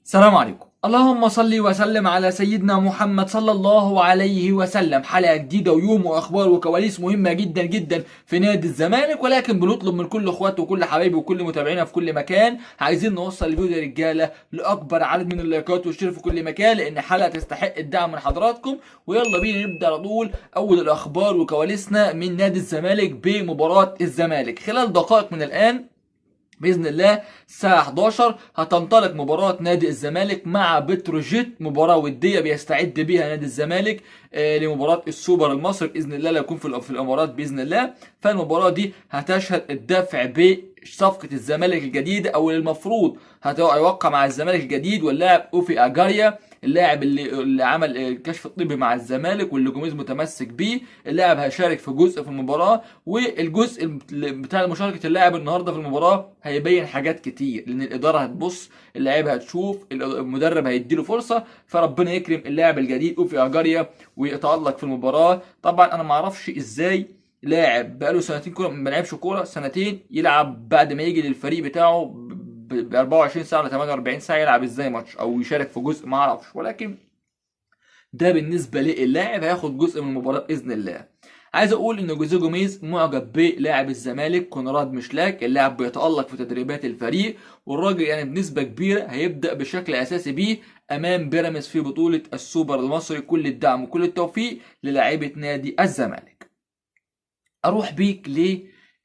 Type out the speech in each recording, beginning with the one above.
السلام عليكم. اللهم صل وسلم على سيدنا محمد صلى الله عليه وسلم. حلقة جديدة ويوم واخبار وكواليس مهمة جدا جدا في نادي الزمالك، ولكن بنطلب من كل اخواتي وكل حبايبي وكل متابعينا في كل مكان، عايزين نوصل الفيديو ده يا رجالة لاكبر عدد من اللايكات والشير في كل مكان، لان حلقة تستحق الدعم من حضراتكم. ويلا بينا نبدا على طول اول الاخبار وكواليسنا من نادي الزمالك بمباراة الزمالك. خلال دقائق من الان باذن الله الساعه 11 هتنطلق مباراه نادي الزمالك مع بتروجيت، مباراه وديه بيستعد بيها نادي الزمالك لمباراه السوبر المصري باذن الله، لا يكون في الامارات باذن الله. فالمباراه دي هتشهد الدفع بصفقه الزمالك الجديده، او المفروض هيوقع مع الزمالك الجديد واللاعب اوفي اجاريا، اللاعب اللي عمل الكشف الطبي مع الزمالك واللي جوميز متمسك بيه. اللاعب هيشارك في جزء في المباراه، والجزء بتاع مشاركه اللاعب النهارده في المباراه هيبين حاجات كتير، لان الاداره هتبص، اللاعب هتشوف، المدرب هيديله فرصه، فربنا يكرم اللاعب الجديد اوفي اجاريا ويتالق في المباراه. طبعا انا ما اعرفش ازاي لاعب بقاله سنتين كوره ما لعبش كوره، سنتين يلعب بعد ما يجي للفريق بتاعه ب 24 ساعه ولا 48 ساعه يلعب ازاي ماتش او يشارك في جزء، ما اعرفش. ولكن ده بالنسبه للاعب هياخد جزء من المباراه باذن الله. عايز اقول ان جوزيه جوميز معجب بلاعب الزمالك كونراد مشلاك، اللاعب بيتالق في تدريبات الفريق، والراجل يعني بنسبه كبيره هيبدا بشكل اساسي بيه امام بيراميدز في بطوله السوبر المصري. كل الدعم وكل التوفيق للاعيبه نادي الزمالك. اروح بيك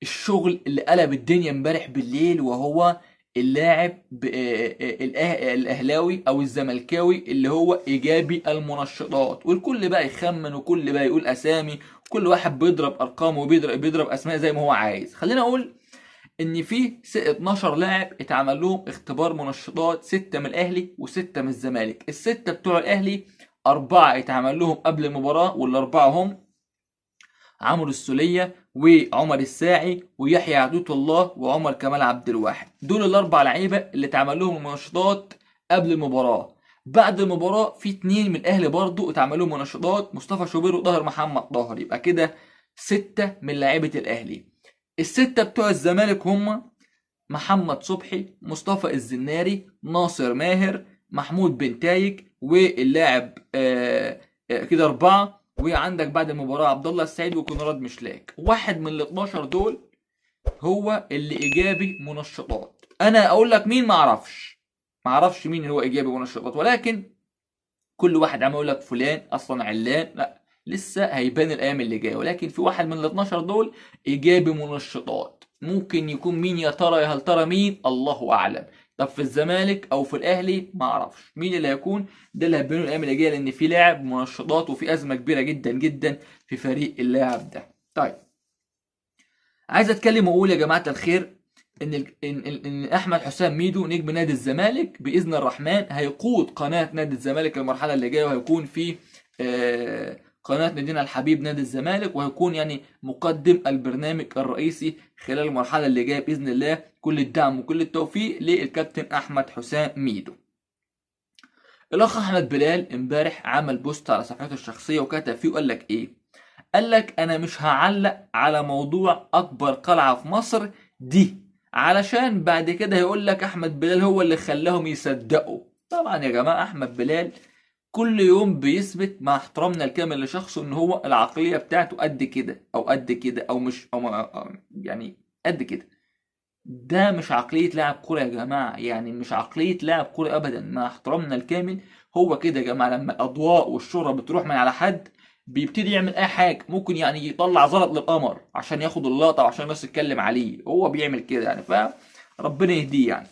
للشغل اللي قلب الدنيا امبارح بالليل، وهو اللاعب الاهلاوي او الزملكاوي اللي هو ايجابي المنشطات، والكل بقى يخمن وكل بقى يقول اسامي، وكل واحد بيضرب ارقام وبيضرب اسماء زي ما هو عايز. خلينا اقول ان في 12 لاعب اتعمل لهم اختبار منشطات، 6 من الاهلي و6 من الزمالك. الستة بتوع الاهلي 4 اتعمل لهم قبل المباراة، والاربعة هم عمرو السولية وعمر الساعي ويحيى عدوة الله وعمر كمال عبد الواحد. دول الاربع لعيبه اللي اتعمل لهم منشطات قبل المباراه. بعد المباراه في 2 من الاهلي برضو اتعمل لهم منشطات، مصطفى شوبير وطاهر محمد طاهر. يبقى كده 6 من لعيبه الاهلي. الستة بتوع الزمالك هم محمد صبحي، مصطفى الزناري، ناصر ماهر، محمود بن تايج، واللاعب كده 4. وعندك بعد المباراة عبد الله السعيد وكونراد مشلاك. واحد من ال 12 دول هو اللي ايجابي منشطات. انا اقول لك مين؟ ما اعرفش مين هو ايجابي منشطات، ولكن كل واحد عم يقول لك فلان اصلا علان، لا لسه هيبان الايام اللي جايه. ولكن في واحد من ال 12 دول ايجابي منشطات. ممكن يكون مين يا ترى؟ يا هل ترى مين؟ الله اعلم. طب في الزمالك او في الاهلي ما اعرفش مين اللي هيكون. ده اللي هيبانه الايام اللي جايه، لان في لاعب منشطات وفي ازمه كبيره جدا جدا في فريق اللاعب ده. طيب، عايز اتكلم واقول يا جماعه الخير ان ان احمد حسام ميدو نجم نادي الزمالك باذن الرحمن هيقود قناه نادي الزمالك المرحله اللي جايه، وهيكون في قناه نادينا الحبيب نادي الزمالك، وهيكون يعني مقدم البرنامج الرئيسي خلال المرحله اللي جايه باذن الله. كل الدعم وكل التوفيق للكابتن احمد حسام ميدو. الاخ احمد بلال امبارح عمل بوست على صفحته الشخصيه وكتب فيه وقال لك ايه؟ قال لك انا مش هعلق على موضوع اكبر قلعه في مصر دي، علشان بعد كده هيقول لك احمد بلال هو اللي خلاهم يصدقوا. طبعا يا جماعه احمد بلال كل يوم بيثبت مع احترامنا الكامل لشخصه ان هو العقليه بتاعته قد كده او قد كده او مش او يعني قد كده. ده مش عقليه لاعب كوره يا جماعه، يعني مش عقليه لاعب كوره ابدا مع احترامنا الكامل. هو كده يا جماعه لما الاضواء والشهره بتروح من على حد بيبتدي يعمل اي حاجه، ممكن يعني يطلع زلط للقمر عشان ياخد اللقطه وعشان الناس تتكلم عليه. هو بيعمل كده يعني، فربنا يهديه يعني.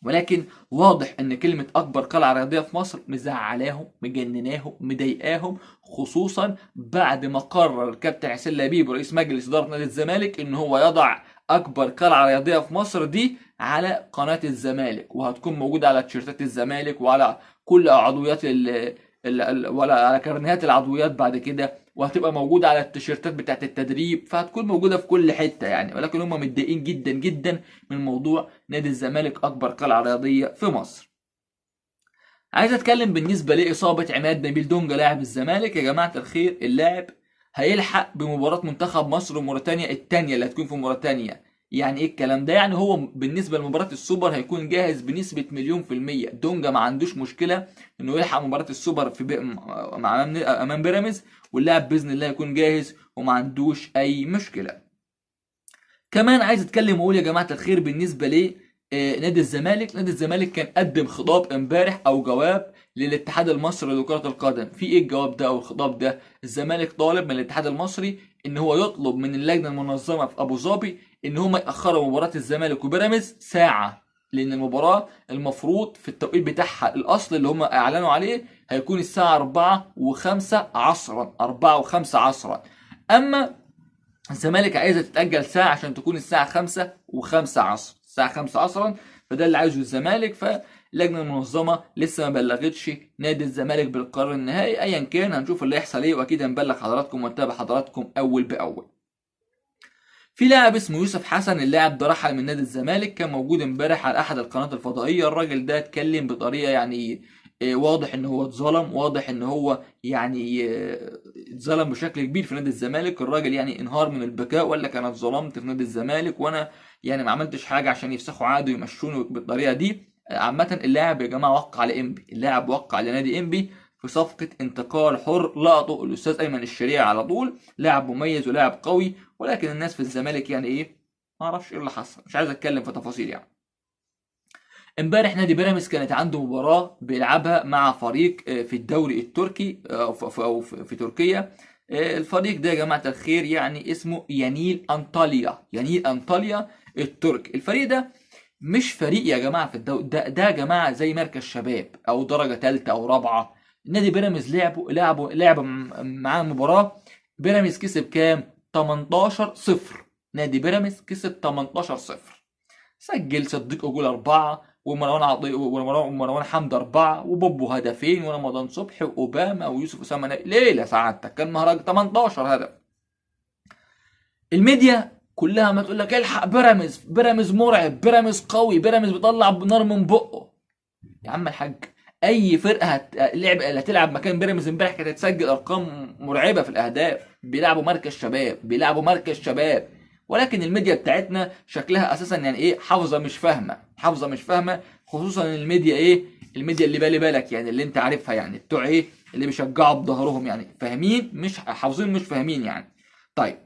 ولكن واضح ان كلمة اكبر قلعة رياضية في مصر مزعلاهم مجنناهم مضايقاهم، خصوصا بعد ما قرر الكابتن حسين لبيب رئيس مجلس ادارة نادي الزمالك ان هو يضع اكبر قلعة رياضية في مصر دي على قناة الزمالك، وهتكون موجودة على تيشيرتات الزمالك وعلى كل عضويات ولا على كارنيهات العضويات بعد كده، وهتبقى موجودة على التيشيرتات بتاعت التدريب، فهتكون موجودة في كل حتة يعني. ولكن هم متضايقين جدا جدا من موضوع نادي الزمالك اكبر قلعة رياضية في مصر. عايز اتكلم بالنسبة لاصابة عماد نبيل دونجا لاعب الزمالك. يا جماعة الخير اللاعب هيلحق بمباراة منتخب مصر وموريتانيا التانية اللي هتكون في موريتانيا يعني ايه الكلام ده؟ يعني هو بالنسبه لمباراه السوبر هيكون جاهز بنسبه مليون في الميه. دونجا ما عندوش مشكله انه يلحق مباراه السوبر في مع امام بيراميدز، واللاعب باذن الله يكون جاهز وما عندوش اي مشكله. كمان عايز اتكلم واقول يا جماعه الخير بالنسبه لي نادي الزمالك. نادي الزمالك كان قدم خطاب امبارح او جواب للاتحاد المصري لكرة القدم. في ايه الجواب ده او الخطاب ده؟ الزمالك طالب من الاتحاد المصري ان هو يطلب من اللجنه المنظمه في ابو ظبي ان هم ياخروا مباراه الزمالك وبيراميدز ساعه، لان المباراه المفروض في التوقيت بتاعها الاصل اللي هم اعلنوا عليه هيكون الساعه 4 و5 عصرا، 4 و5 عصرا. اما الزمالك عايزه تتأجل ساعة عشان تكون الساعة 5 و5 عصر، الساعة 5 عصرا، فده اللي عايزه الزمالك. فاللجنة المنظمة لسه ما بلغتش نادي الزمالك بالقرار النهائي. ايا كان هنشوف اللي هيحصل ايه، واكيد هنبلغ حضراتكم ونتابع حضراتكم اول باول. في لاعب اسمه يوسف حسن، اللاعب ده رحل من نادي الزمالك، كان موجود امبارح على احد القنوات الفضائيه. الراجل ده اتكلم بطريقه يعني واضح ان هو اتظلم، واضح ان هو يعني اتظلم بشكل كبير في نادي الزمالك. الراجل يعني انهار من البكاء وقال لك انا اتظلمت في نادي الزمالك، وانا يعني ما عملتش حاجه عشان يفسخوا عقده ويمشوني بالطريقه دي. عامه اللاعب يا جماعه وقع على انبي، اللاعب وقع على نادي انبي في صفقه انتقال حر. لقطه الاستاذ ايمن الشريعي على طول، لاعب مميز ولاعب قوي، ولكن الناس في الزمالك يعني ايه، ما اعرفش ايه اللي حصل، مش عايز اتكلم في تفاصيل يعني. امبارح نادي بيراميدز كانت عنده مباراة بيلعبها مع فريق في الدوري التركي أو في تركيا. الفريق ده يا جماعة الخير يعني اسمه يانيل أنطاليا، يانيل أنطاليا الترك. الفريق ده مش فريق يا جماعة في الدوري ده يا جماعة زي مركز شباب أو درجة ثالثة أو رابعة. نادي بيراميدز لعبوا معاه مباراة. بيراميدز كسب كام؟ 18-0. نادي بيراميدز كسب 18-0. سجل صديق أجول 4، ومروان ومروان حمدي 4، وبوبو هدفين، ورمضان صبحي وأوباما ويوسف أسامة ليلة سعادتك كان مهرج 18 هدف. الميديا كلها ما تقول لك الحق بيراميدز، بيراميدز مرعب، بيراميدز قوي، بيراميدز بيطلع نار من بقه. يا عم الحاج، اي فرقه هتلعب مكان بيراميدز امبارح كانت هتسجل ارقام مرعبه في الاهداف. بيلعبوا مركز شباب، بيلعبوا مركز شباب. ولكن الميديا بتاعتنا شكلها اساسا يعني ايه، حافظه مش فاهمه، حافظه مش فاهمه. خصوصا الميديا ايه، الميديا اللي بالي بالك يعني، اللي انت عارفها يعني، بتوع ايه اللي بيشجعوا بظهرهم يعني، فاهمين مش حافظين مش فاهمين يعني. طيب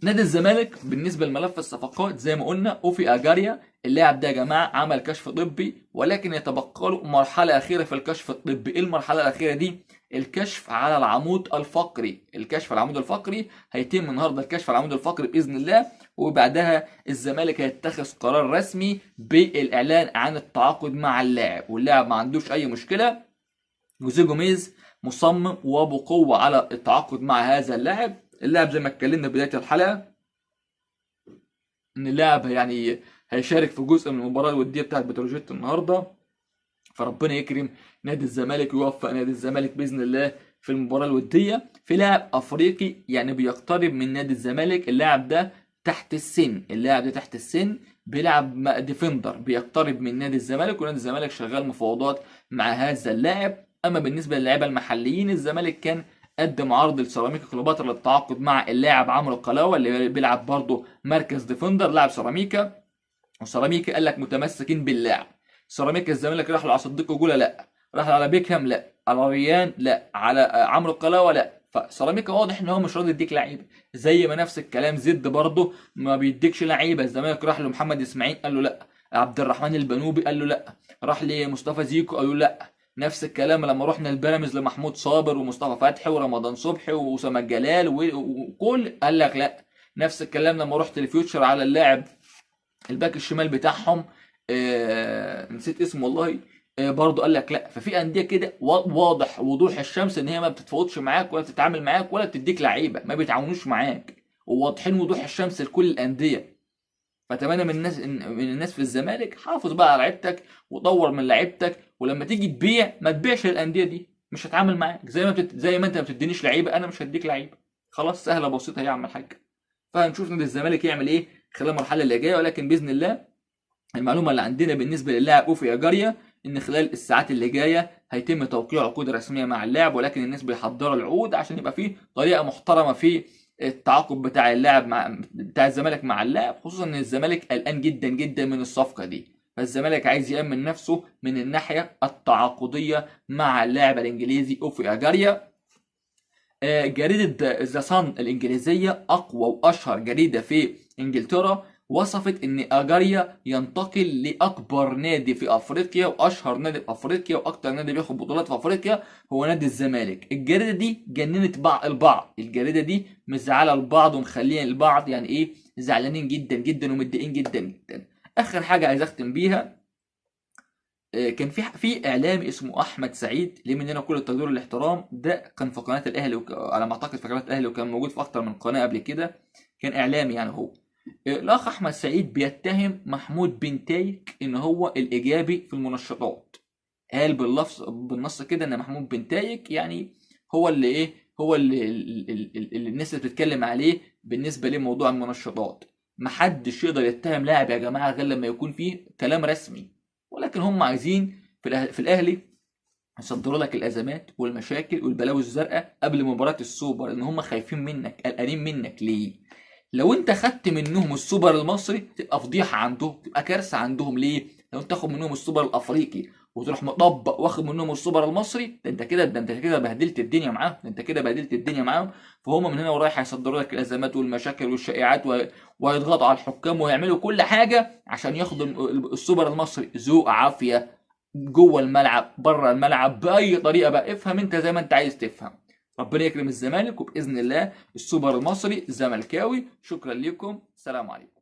نادي الزمالك بالنسبه لملف الصفقات زي ما قلنا، اوفي اجاريا اللاعب ده يا جماعه عمل كشف طبي، ولكن يتبقى له مرحله اخيره في الكشف الطبي. ايه المرحله الاخيره دي؟ الكشف على العمود الفقري. الكشف على العمود الفقري هيتم النهارده، الكشف على العمود الفقري باذن الله، وبعدها الزمالك هيتخذ قرار رسمي بالاعلان عن التعاقد مع اللاعب، واللاعب ما عندوش اي مشكله. جوزيه جوميز مصمم وبقوه على التعاقد مع هذا اللاعب. اللاعب زي ما اتكلمنا في بدايه الحلقه ان اللاعب يعني هيشارك في جزء من المباراه الوديه بتاعت بتروجيت النهارده، فربنا يكرم نادي الزمالك ويوفق نادي الزمالك باذن الله في المباراه الوديه. في لاعب افريقي يعني بيقترب من نادي الزمالك، اللاعب ده تحت السن، اللاعب ده تحت السن، بيلعب ديفندر، بيقترب من نادي الزمالك، ونادي الزمالك شغال مفاوضات مع هذا اللاعب. اما بالنسبه للاعيبه المحليين، الزمالك كان قدم عرض لسيراميكا كليوباترا للتعاقد مع اللاعب عمرو قلاوه اللي بيلعب برضه مركز ديفندر، لاعب سيراميكا. وسيراميكا قال لك متمسكين باللاعب. سيراميكا الزمالك راح له على صديق جوله لا، راح على بيكهام لا، على ريان لا، على عمرو قلاوه لا. فسيراميكا واضح ان هو مش راضي يديك لعيبه. زي ما نفس الكلام زد برضه ما بيديكش لعيبه. الزمالك راح لمحمد اسماعيل قال له لا، عبد الرحمن البنوبي قال له لا، راح لمصطفى زيكو قال له لا. نفس الكلام لما رحنا البيراميدز لمحمود صابر ومصطفى فتحي ورمضان صبحي واسامه جلال وكل قال لك لا. نفس الكلام لما رحت الفيوتشر على اللاعب الباك الشمال بتاعهم نسيت اسمه والله، برضه قال لك لا. ففي انديه كده واضح وضوح الشمس ان هي ما بتتفاوضش معاك ولا بتتعامل معاك ولا بتديك لعيبه، ما بيتعاونوش معاك، وواضحين وضوح الشمس لكل الانديه. فاتمنى من الناس في الزمالك حافظ بقى على لعيبتك وطور من لعيبتك، ولما تيجي تبيع ما تبيعش الانديه دي، مش هتعامل معاك زي ما انت ما بتدينيش لعيبه انا مش هديك لعيبه. خلاص سهله بسيطه يا عم الحاج. فهنشوف نادي الزمالك يعمل ايه خلال المرحله اللي جايه، ولكن باذن الله المعلومه اللي عندنا بالنسبه للاعب اوفي اجاريا ان خلال الساعات اللي جايه هيتم توقيع عقود رسميه مع اللاعب، ولكن الناس بيحضروا العقود عشان يبقى فيه طريقه محترمه في التعاقد بتاع اللاعب بتاع الزمالك مع اللاعب، خصوصا ان الزمالك قلقان جدا جدا من الصفقه دي. فالزمالك عايز يأمن نفسه من الناحيه التعاقديه مع اللاعب الانجليزي اوفي اجاريا. جريدة ذا صن الإنجليزية، أقوى وأشهر جريدة في إنجلترا، وصفت إن أجاريا ينتقل لأكبر نادي في أفريقيا وأشهر نادي في أفريقيا وأكتر نادي بياخد بطولات في أفريقيا هو نادي الزمالك. الجريدة دي جننت البعض، الجريدة دي مزعلة البعض ومخليه البعض يعني إيه زعلانين جدا جدا ومتضايقين جدا جدا. آخر حاجة عايز أختم بيها، كان في اعلامي اسمه احمد سعيد، ليه مننا كل التقدير والاحترام، ده كان في قناه الاهلي على ما اعتقد في قناه الاهلي، وكان موجود في اكتر من قناه قبل كده، كان اعلامي يعني هو. الاخ احمد سعيد بيتهم محمود بن تايك ان هو الايجابي في المنشطات. قال باللفظ بالنص كده ان محمود بن تايك يعني هو اللي ايه، هو اللي الناس اللي بتتكلم عليه بالنسبه لموضوع المنشطات. محدش يقدر يتهم لاعب يا جماعه غير لما يكون فيه كلام رسمي، ولكن هم عايزين في الاهلي يصدروا لك الازمات والمشاكل والبلاوي الزرقاء قبل مباراه السوبر، ان هم خايفين منك قلقانين منك. ليه؟ لو انت خدت منهم السوبر المصري تبقى فضيحه عندهم، تبقى كارثه عندهم. ليه؟ لو انت تاخد منهم السوبر الافريقي وتروح مطبق واخد منهم السوبر المصري، ده انت كده بهدلت الدنيا معاهم، ده انت كده بهدلت الدنيا معاهم. فهم من هنا ورايح هيصدروا لك الازمات والمشاكل والشائعات ويضغطوا على الحكام ويعملوا كل حاجه عشان ياخدوا السوبر المصري ذوق عافيه، جوه الملعب بره الملعب باي طريقه بقى. افهم انت زي ما انت عايز تفهم. ربنا يكرم الزمالك، وباذن الله السوبر المصري زملكاوي. شكرا لكم، سلام عليكم.